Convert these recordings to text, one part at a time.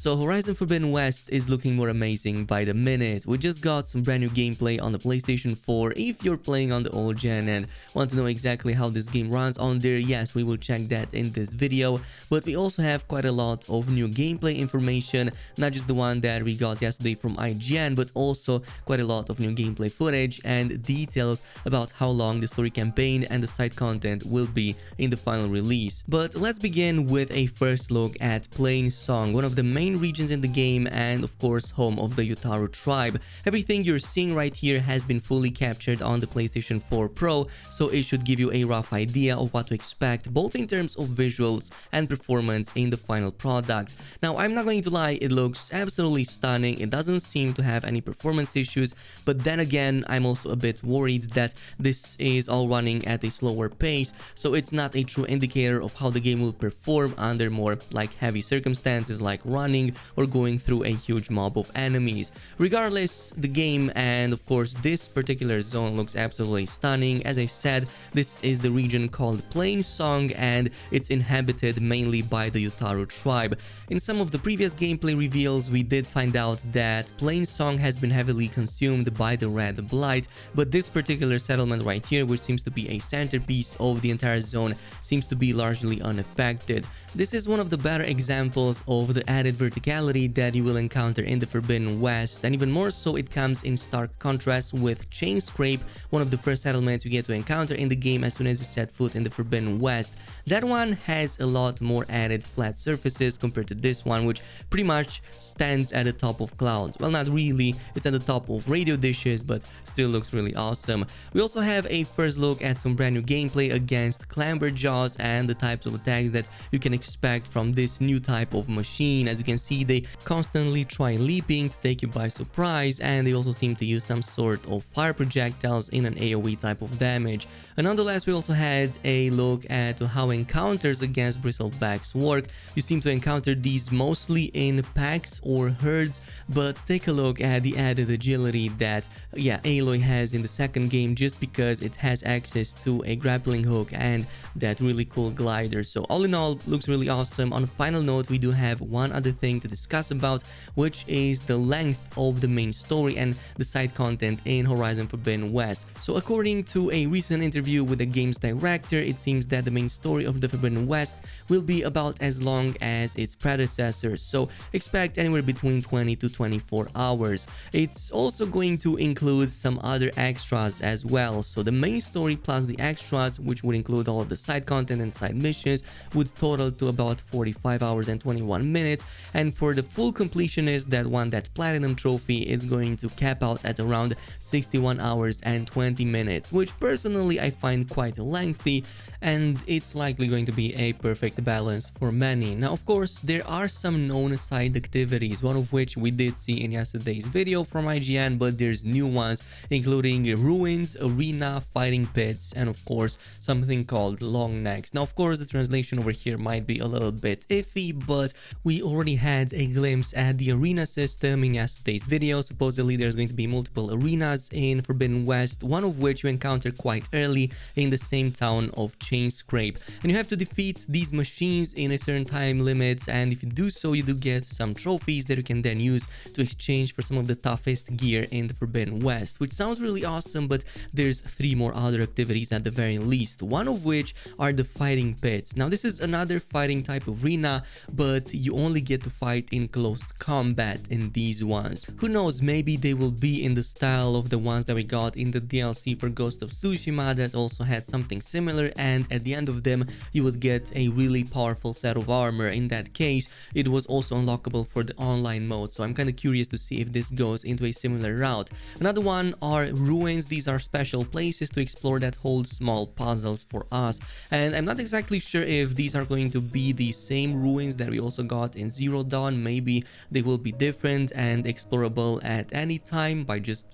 So Horizon Forbidden West is looking more amazing by the minute. We just got some brand new gameplay on the PlayStation 4 if you're playing on the old gen and want to know exactly how this game runs on there. Yes, we will check that in this video, but we also have quite a lot of new gameplay information, not just the one that we got yesterday from IGN, but also quite a lot of new gameplay footage and details about how long the story campaign and the side content will be in the final release. But let's begin with a first look at Plainsong, one of the main regions in the game and of course home of the Yutaru tribe. Everything you're seeing right here has been fully captured on the PlayStation 4 Pro, so it should give you a rough idea of what to expect both in terms of visuals and performance in the final product. Now, I'm not going to lie, it looks absolutely stunning. It doesn't seem to have any performance issues, but then again, I'm also a bit worried that this is all running at a slower pace, so it's not a true indicator of how the game will perform under more like heavy circumstances like running or going through a huge mob of enemies. Regardless, the game and of course this particular zone looks absolutely stunning. As I've said, this is the region called Plainsong and it's inhabited mainly by the Yutaru tribe. In some of the previous gameplay reveals, we did find out that Plainsong has been heavily consumed by the Red Blight, but this particular settlement right here, which seems to be a centerpiece of the entire zone, seems to be largely unaffected. This is one of the better examples of the added verticality that you will encounter in the Forbidden West, and even more so, it comes in stark contrast with Chainscrape, one of the first settlements you get to encounter in the game as soon as you set foot in the Forbidden West. That one has a lot more added flat surfaces compared to this one, which pretty much stands at the top of clouds. Well, not really, it's at the top of radio dishes, but still looks really awesome. We also have a first look at some brand new gameplay against Clamberjaws and the types of attacks that you can expect from this new type of machine. As you can see, they constantly try leaping to take you by surprise, and they also seem to use some sort of fire projectiles in an AoE type of damage. And nonetheless, we also had a look at how encounters against bristlebacks work. You seem to encounter these mostly in packs or herds, but take a look at the added agility that Aloy has in the second game, just because it has access to a grappling hook and that really cool glider. So all in all, looks really awesome. On a final note, we do have one other thing to discuss about, which is the length of the main story and the side content in Horizon Forbidden West. So according to a recent interview with the game's director, it seems that the main story of the Forbidden West will be about as long as its predecessors, so expect anywhere between 20 to 24 hours. It's also going to include some other extras as well, so the main story plus the extras, which would include all of the side content and side missions, would total to about 45 hours and 21 minutes, and for the full completionist that won that platinum trophy, it's going to cap out at around 61 hours and 20 minutes, which personally I find quite lengthy, and it's likely going to be a perfect balance for many. Now, of course, there are some known side activities, one of which we did see in yesterday's video from IGN, but there's new ones, including ruins, arena, fighting pits, and of course, something called long necks. Now, of course, the translation over here might be a little bit iffy, but we already had a glimpse at the arena system in yesterday's video. Supposedly, there's going to be multiple arenas in Forbidden West, one of which you encounter quite early in the same town of Chainscrape, and you have to defeat these machines in a certain time limit, and if you do so, you do get some trophies that you can then use to exchange for some of the toughest gear in the Forbidden West, which sounds really awesome. But there's 3 more other activities at the very least, one of which are the fighting pits. Now, this is another fighting type of arena, but you only get to fight in close combat in these ones. Who knows, maybe they will be in the style of the ones that we got in the DLC for Ghost of Tsushima that also had something similar, and at the end of them you would get a really powerful set of armor. In that case, it was also unlockable for the online mode, so I'm kind of curious to see if this goes into a similar route. Another one are ruins. These are special places to explore that hold small puzzles for us, and I'm not exactly sure if these are going to be the same ruins that we also got in Zero Dawn. Maybe they will be different and explorable at any time by just,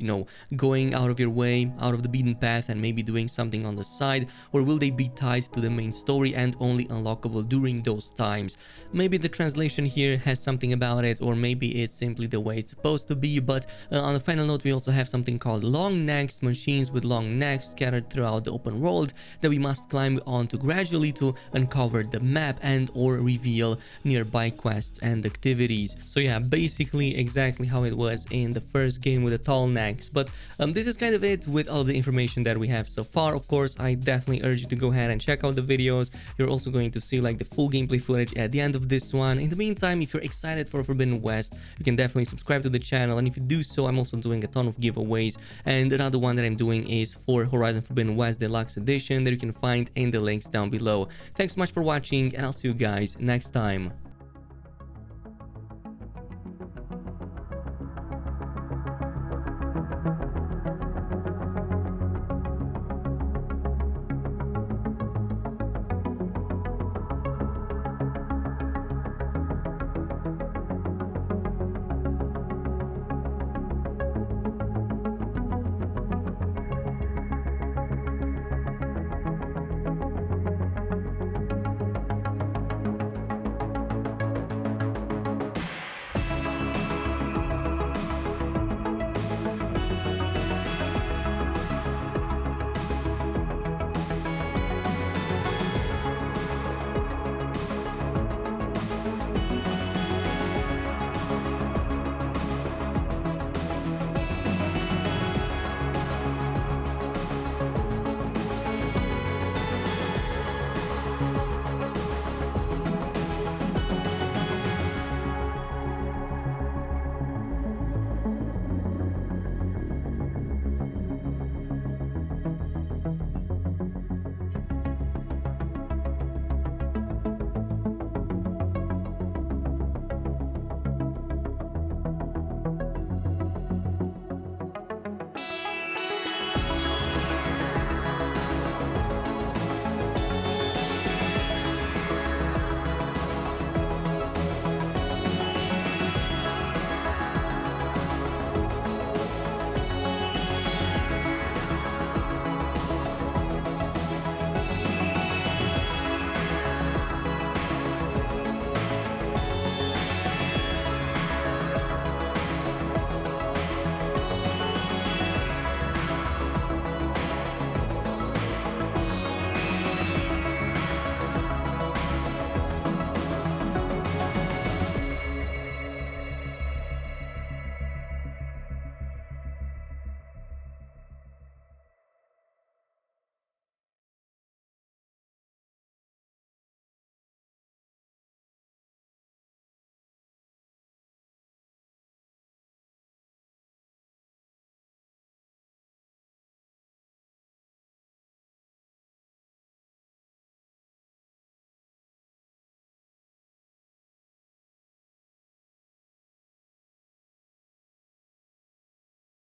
going out of your way, out of the beaten path, and maybe doing something on the side, or will they be tied to the main story and only unlockable during those times. Maybe the translation here has something about it, or maybe it's simply the way it's supposed to be, but on a final note, we also have something called long necks, machines with long necks scattered throughout the open world that we must climb onto gradually to uncover the map and or reveal nearby quests and activities. So yeah, basically exactly how it was in the first game with the tall necks. But this is kind of it with all the information that we have so far. Of course, I definitely urge you to go ahead and check out the videos. You're also going to see like the full gameplay footage at the end of this one. In the meantime, if you're excited for Forbidden West, you can definitely subscribe to the channel, and if you do so, I'm also doing a ton of giveaways, and another one that I'm doing is for Horizon Forbidden West Deluxe Edition that you can find in the links down below. Thanks so much for watching, and I'll see you guys next time.